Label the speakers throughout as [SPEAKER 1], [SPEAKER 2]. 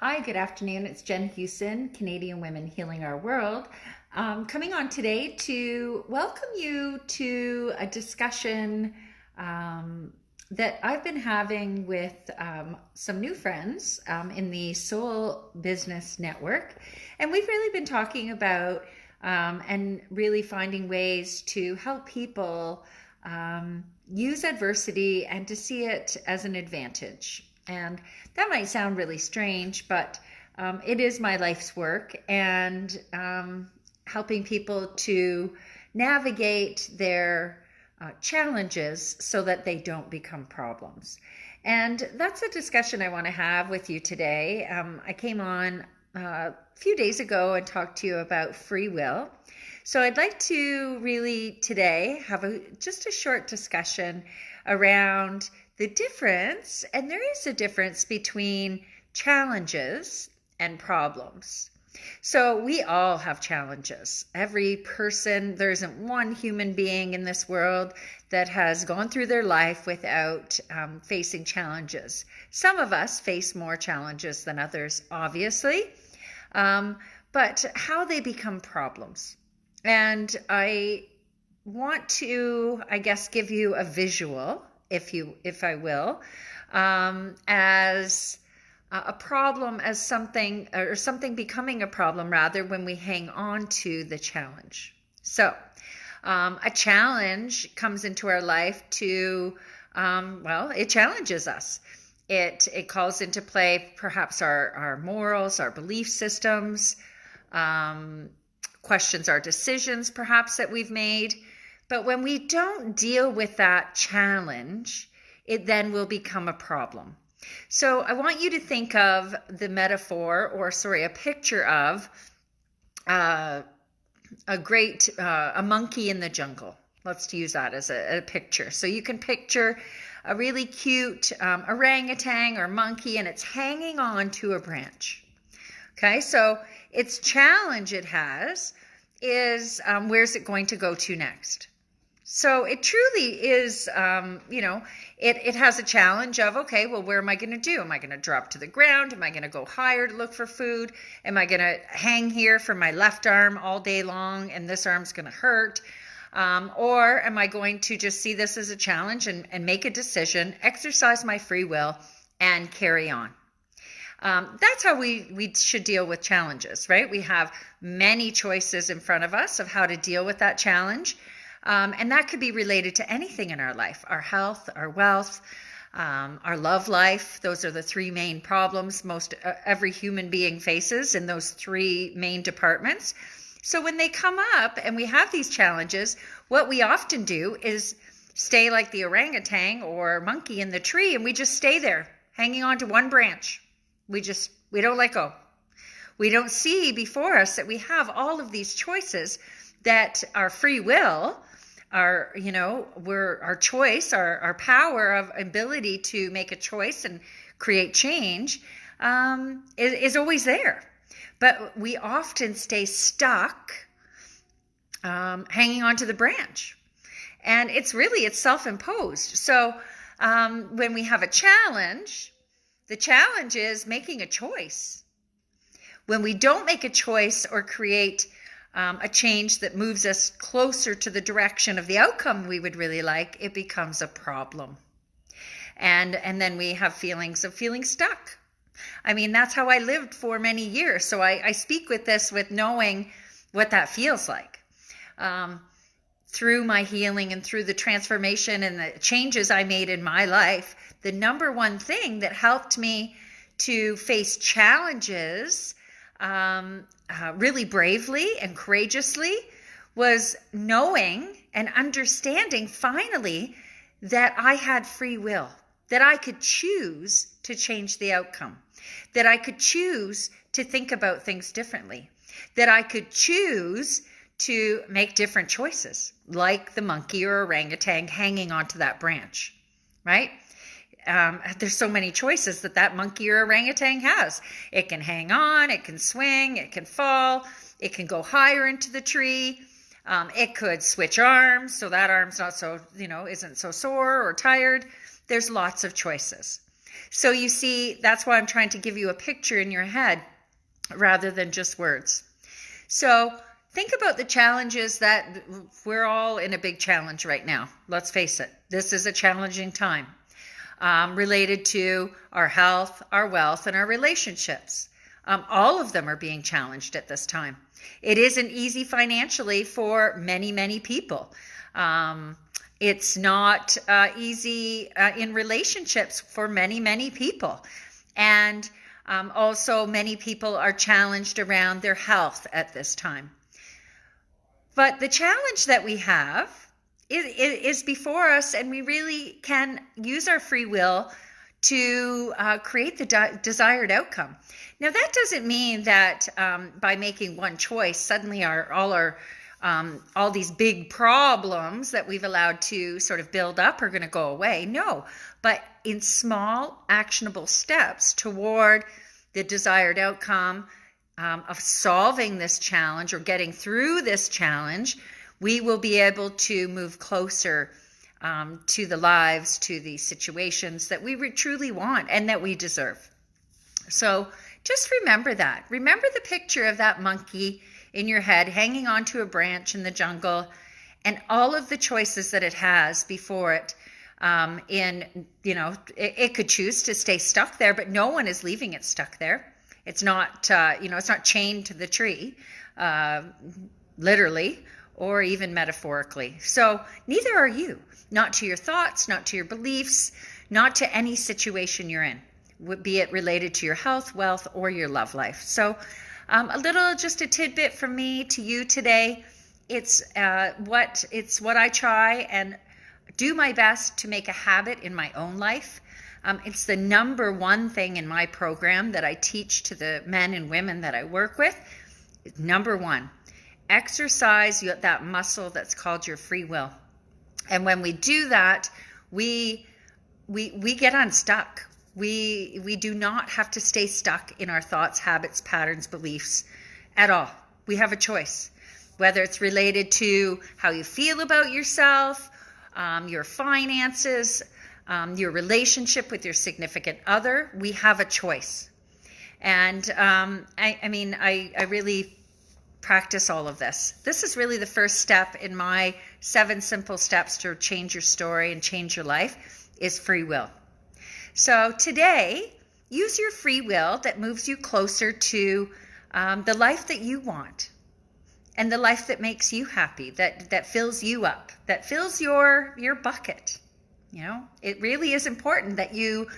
[SPEAKER 1] Hi, good afternoon. It's Jen Hewson, Canadian Women Healing Our World. Coming on today to welcome you to a discussion that I've been having with some new friends in the Soul Business Network. And we've really been talking about and really finding ways to help people use adversity and to see it as an advantage. And that might sound really strange, but it is my life's work, and helping people to navigate their challenges so that they don't become problems. And that's a discussion I want to have with you today. I came on a few days ago and talked to you about free will. So I'd like to really today have just a short discussion around the difference, and there is a difference between challenges and problems. So we all have challenges. Every person, there isn't one human being in this world that has gone through their life without facing challenges. Some of us face more challenges than others, obviously, but how they become problems. And I want to, I guess, give you a visual, if I will, as a problem, as something, or something becoming a problem rather, when we hang on to the challenge. So a challenge comes into our life to, it challenges us. It calls into play perhaps our morals, our belief systems, questions our decisions perhaps that we've made. But when we don't deal with that challenge, it then will become a problem. So I want you to think of the metaphor, a picture of a monkey in the jungle. Let's use that as a picture. So you can picture a really cute orangutan or monkey, and it's hanging on to a branch. Okay, so its challenge it has is where's it going to go to next? So it truly is, it has a challenge of, okay, well, where am I going to do? Am I going to drop to the ground? Am I going to go higher to look for food? Am I going to hang here for my left arm all day long and this arm's going to hurt? Or am I going to just see this as a challenge and make a decision, exercise my free will, and carry on? That's how we should deal with challenges, right? We have many choices in front of us of how to deal with that challenge. And that could be related to anything in our life, our health, our wealth, our love life. Those are the three main problems every human being faces in those three main departments. So when they come up and we have these challenges, what we often do is stay like the orangutan or monkey in the tree, and we just stay there, hanging on to one branch. We don't let go. We don't see before us that we have all of these choices, that our free will, our choice, our power of ability to make a choice and create change is always there. But we often stay stuck hanging onto the branch. And it's self-imposed. So when we have a challenge, the challenge is making a choice. When we don't make a choice or create a change that moves us closer to the direction of the outcome we would really like, it becomes a problem. And then we have feelings of feeling stuck. I mean, that's how I lived for many years. So I speak with this with knowing what that feels like. Through my healing and through the transformation and the changes I made in my life, the number one thing that helped me to face challenges really bravely and courageously was knowing and understanding finally that I had free will, that I could choose to change the outcome, that I could choose to think about things differently, that I could choose to make different choices, like the monkey or orangutan hanging onto that branch, right? There's so many choices that monkey or orangutan has. It can hang on, it can swing, it can fall, it can go higher into the tree. It could switch arms, so that arm's not so, isn't so sore or tired. There's lots of choices. So you see, that's why I'm trying to give you a picture in your head rather than just words. So think about the challenges that we're all in a big challenge right now. Let's face it, this is a challenging time related to our health, our wealth, and our relationships. All of them are being challenged at this time. It isn't easy financially for many, many people. It's not easy in relationships for many, many people. And also many people are challenged around their health at this time. But the challenge that we have is before us, and we really can use our free will to create the desired outcome. Now, that doesn't mean that by making one choice, suddenly all these big problems that we've allowed to sort of build up are going to go away. No, but in small, actionable steps toward the desired outcome of solving this challenge or getting through this challenge, we will be able to move closer to the lives, to the situations that we truly want and that we deserve. So just remember that. Remember the picture of that monkey in your head hanging onto a branch in the jungle and all of the choices that it has before it. It could choose to stay stuck there, but no one is leaving it stuck there. It's not, it's not chained to the tree, literally, or even metaphorically. So neither are you, not to your thoughts, not to your beliefs, not to any situation you're in, be it related to your health, wealth, or your love life. So just a tidbit from me to you today. It's what I try and do my best to make a habit in my own life. It's the number one thing in my program that I teach to the men and women that I work with. Number one, exercise that muscle that's called your free will. And when we do that, we get unstuck. We do not have to stay stuck in our thoughts, habits, patterns, beliefs at all. We have a choice, whether it's related to how you feel about yourself, your finances, your relationship with your significant other. We have a choice. And I really practice all of this. This is really the first step in my 7 simple steps to change your story and change your life is free will. So today, use your free will that moves you closer to the life that you want and the life that makes you happy, that fills you up, that fills your bucket. It really is important that you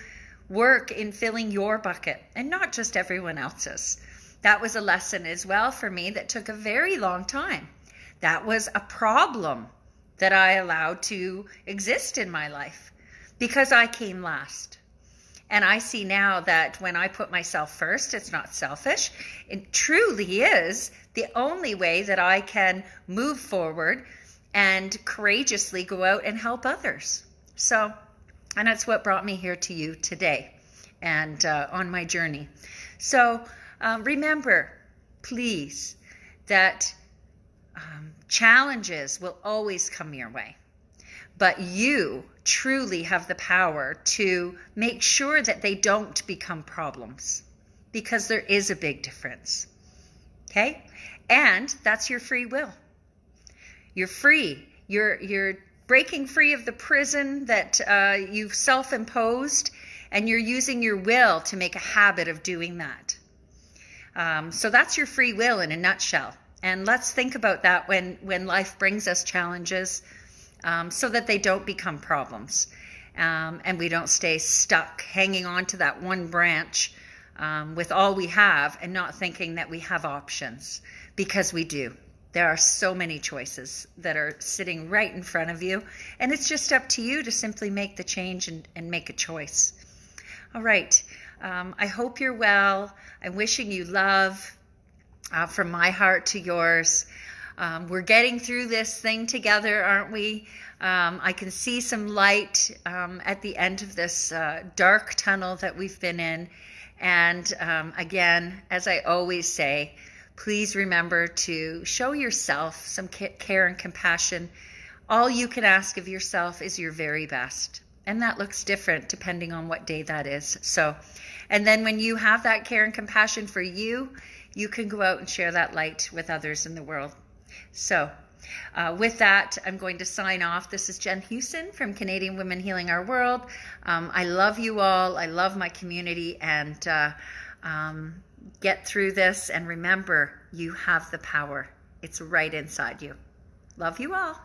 [SPEAKER 1] work in filling your bucket and not just everyone else's. That was a lesson as well for me that took a very long time. That was a problem that I allowed to exist in my life because I came last. And I see now that when I put myself first, it's not selfish. It truly is the only way that I can move forward and courageously go out and help others. So, and that's what brought me here to you today and on my journey. So remember, please, that challenges will always come your way. But you truly have the power to make sure that they don't become problems, because there is a big difference. Okay? And that's your free will. You're free. You're breaking free of the prison that you've self-imposed, and you're using your will to make a habit of doing that. So that's your free will in a nutshell. And let's think about that when life brings us challenges, so that they don't become problems, and we don't stay stuck hanging on to that one branch with all we have and not thinking that we have options, because we do. There are so many choices that are sitting right in front of you, and it's just up to you to simply make the change and make a choice. All right. I hope you're well. I'm wishing you love from my heart to yours. We're getting through this thing together, aren't we? I can see some light at the end of this dark tunnel that we've been in. And again, as I always say, please remember to show yourself some care and compassion. All you can ask of yourself is your very best. And that looks different depending on what day that is. So, and then when you have that care and compassion for you, you can go out and share that light with others in the world. So, with that, I'm going to sign off. This is Jen Hewson from Canadian Women Healing Our World. I love you all. I love my community, and get through this. And remember, you have the power. It's right inside you. Love you all.